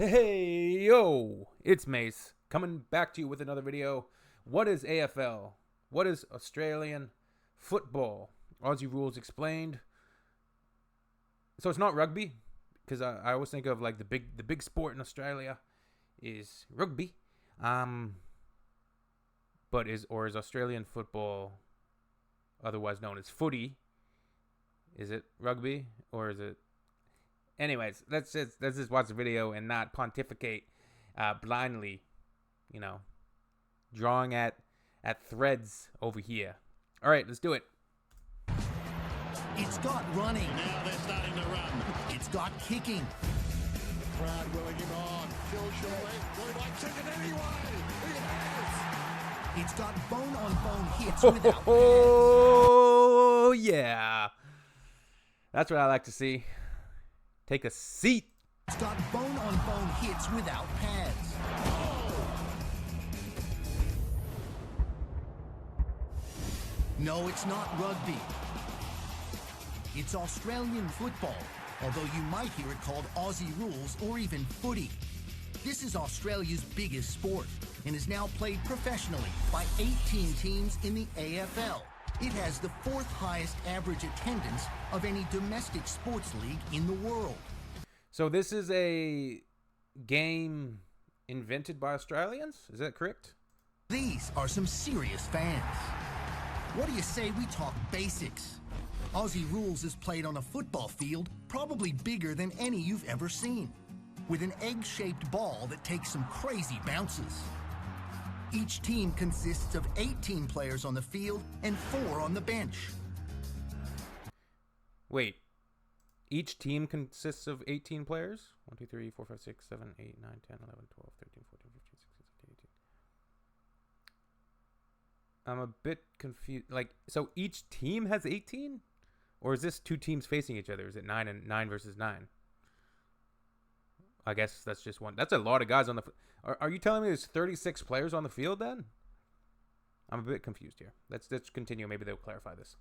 Hey, yo, it's Mace, coming back to you with another video. What is AFL? What is Australian football? Aussie Rules Explained. So it's not rugby, because I always think of like the big sport in Australia is rugby. But is Australian football, otherwise known as footy, is it rugby or is it? Anyways, let's just watch the video and not pontificate blindly, drawing at threads over here. All right, let's do it. It's got running. Now they're starting to run. It's got kicking. Crowd willing him on. Phil Shorley. Boy, might take it anyway. He has. It's got bone-on-bone hits without Oh, yeah. That's what I like to see. Take a seat. It's got bone-on-bone hits without pads. No, it's not rugby. It's Australian football, although you might hear it called Aussie Rules or even footy. This is Australia's biggest sport and is now played professionally by 18 teams in the AFL. It has the fourth highest average attendance of any domestic sports league in the world. So this is a game invented by Australians? Is that correct? These are some serious fans. What do you say we talk basics? Aussie Rules is played on a football field probably bigger than any you've ever seen, with an egg-shaped ball that takes some crazy bounces. Each team consists of 18 players on the field and 4 on the bench. Wait. Each team consists of 18 players? 1, 2, 3, 4, 5, 6, 7, 8, 9, 10, 11, 12, 13, 14, 15, 16, 17, 18. I'm a bit confused. So each team has 18? Or is this two teams facing each other? Is it 9 versus 9? I guess that's just one. That's a lot of guys on the... Are you telling me there's 36 players on the field then? I'm a bit confused here. Let's continue. Maybe they'll clarify this.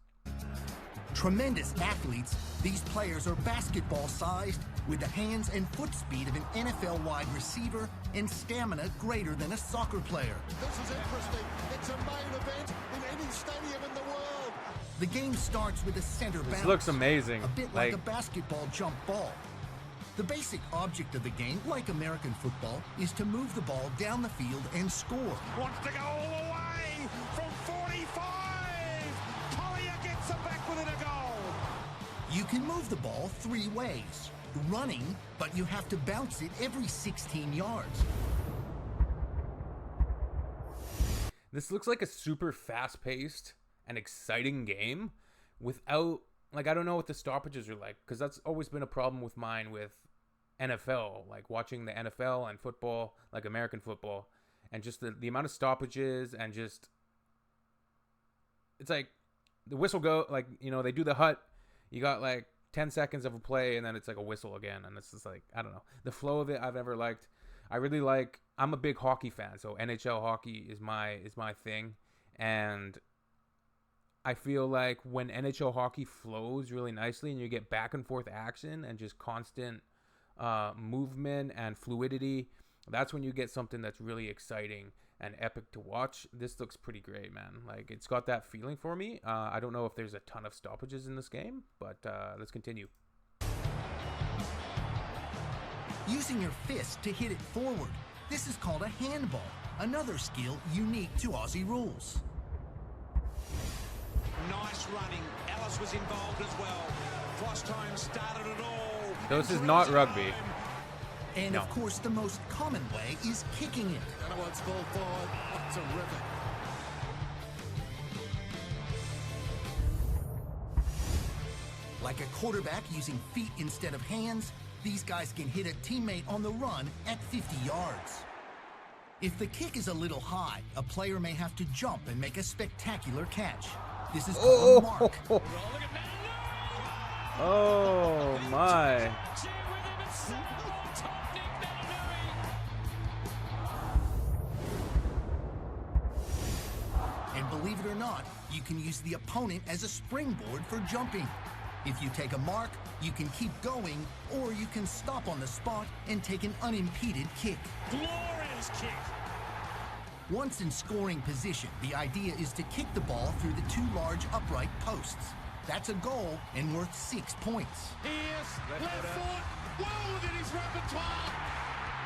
Tremendous athletes, these players are basketball-sized with the hands and foot speed of an NFL wide receiver and stamina greater than a soccer player. This is interesting. It's a main event in any stadium in the world. The game starts with a center bounce. This looks amazing. A bit like a basketball jump ball. The basic object of the game, like American football, is to move the ball down the field and score. Wants to go all the way from 45. Collier gets it back within a goal. You can move the ball 3 ways. Running, but you have to bounce it every 16 yards. This looks like a super fast-paced and exciting game without... I don't know what the stoppages are like, because that's always been a problem with mine with NFL, watching the NFL and football, like American football, and just the amount of stoppages and just... It's like the whistle go, they do the hut, you got 10 seconds of a play, and then it's like a whistle again, and it's just I don't know. The flow of it I've never liked. I really I'm a big hockey fan, so NHL hockey is my thing, and I feel like when NHL hockey flows really nicely and you get back and forth action and just constant movement and fluidity, that's when you get something that's really exciting and epic to watch. This looks pretty great, man. It's got that feeling for me. I don't know if there's a ton of stoppages in this game, but let's continue. Using your fist to hit it forward. This is called a handball, another skill unique to Aussie Rules. Nice running. Ellis was involved as well. Cross time started it all. So this is not rugby. And No. of course, the most common way is kicking it. And it wants full forward. That's terrific. Like a quarterback using feet instead of hands, these guys can hit a teammate on the run at 50 yards. If the kick is a little high, a player may have to jump and make a spectacular catch. This is called a mark. Oh my. And believe it or not, you can use the opponent as a springboard for jumping. If you take a mark, you can keep going, or you can stop on the spot and take an unimpeded kick. Glorious kick. Once in scoring position, the idea is to kick the ball through the two large upright posts. That's a goal and worth 6 points. Here's left foot, well within his repertoire.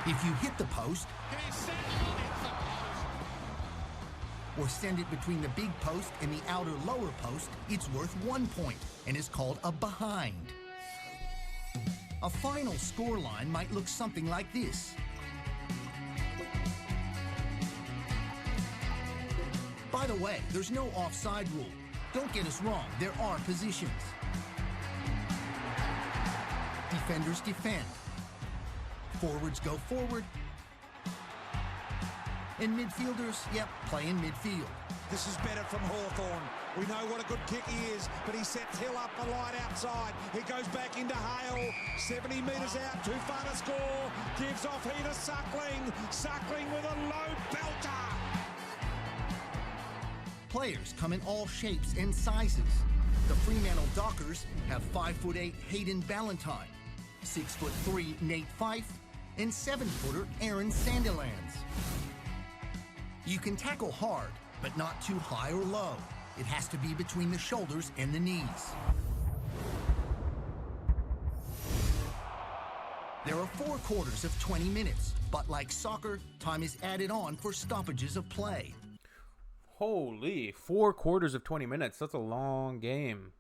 If you hit the post, Can he send it on it? or send it between the big post and the outer lower post, it's worth 1 point and is called a behind. A final score line might look something like this. By the way, there's no offside rule. Don't get us wrong, there are positions. Defenders defend. Forwards go forward. And midfielders, yep, play in midfield. This is better from Hawthorn. We know what a good kick he is, but he sets Hill up the line outside. He goes back into Hale, 70 metres out, too far to score. Gives off here to Suckling. Suckling with a low belter. Players come in all shapes and sizes. The Fremantle Dockers have 5'8" Hayden Ballantyne, 6'3" Nate Fife, and 7-footer Aaron Sandilands. You can tackle hard, but not too high or low. It has to be between the shoulders and the knees. There are 4 quarters of 20 minutes, but like soccer, time is added on for stoppages of play. Holy, 4 quarters of 20 minutes. That's a long game.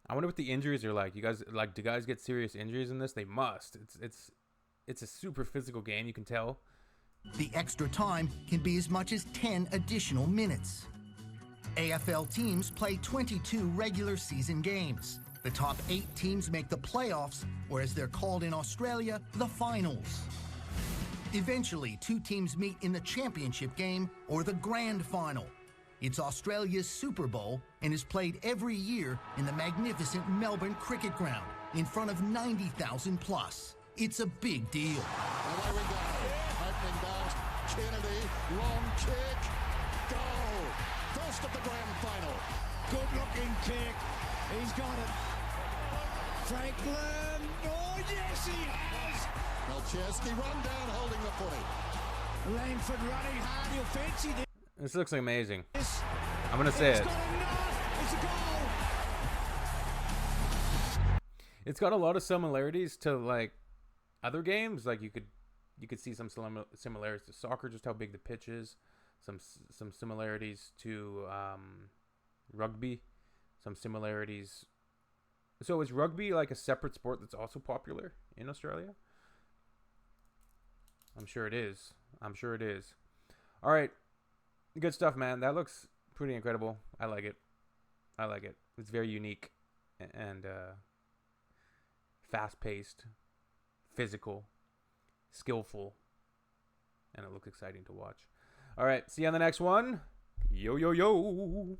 I wonder what the injuries are like. You guys do guys get serious injuries in this? They must. It's a super physical game, you can tell. The extra time can be as much as 10 additional minutes. AFL teams play 22 regular season games. The top 8 teams make the playoffs, or as they're called in Australia, the finals. Eventually, 2 teams meet in the championship game or the grand final. It's Australia's Super Bowl and is played every year in the magnificent Melbourne Cricket Ground in front of 90,000 plus. It's a big deal. Away we go. Opening bounce. Kennedy. Long kick. Goal. First of the grand final. Good looking kick. He's got it. Franklin. Oh, yes, he has. Malcheski run down holding the footy. Langford running hard. He'll fancy this. This looks amazing. I'm going to say it. Got enough. It's a goal. It's got a lot of similarities to like other games. Like you could see some similarities to soccer, just how big the pitch is. Some similarities to rugby. Some similarities. So is rugby like a separate sport that's also popular in Australia? I'm sure it is. All right. Good stuff, man. That looks pretty incredible. I like it. It's very unique and fast-paced, physical, skillful, and it looks exciting to watch. All right. See you on the next one. Yo, yo, yo.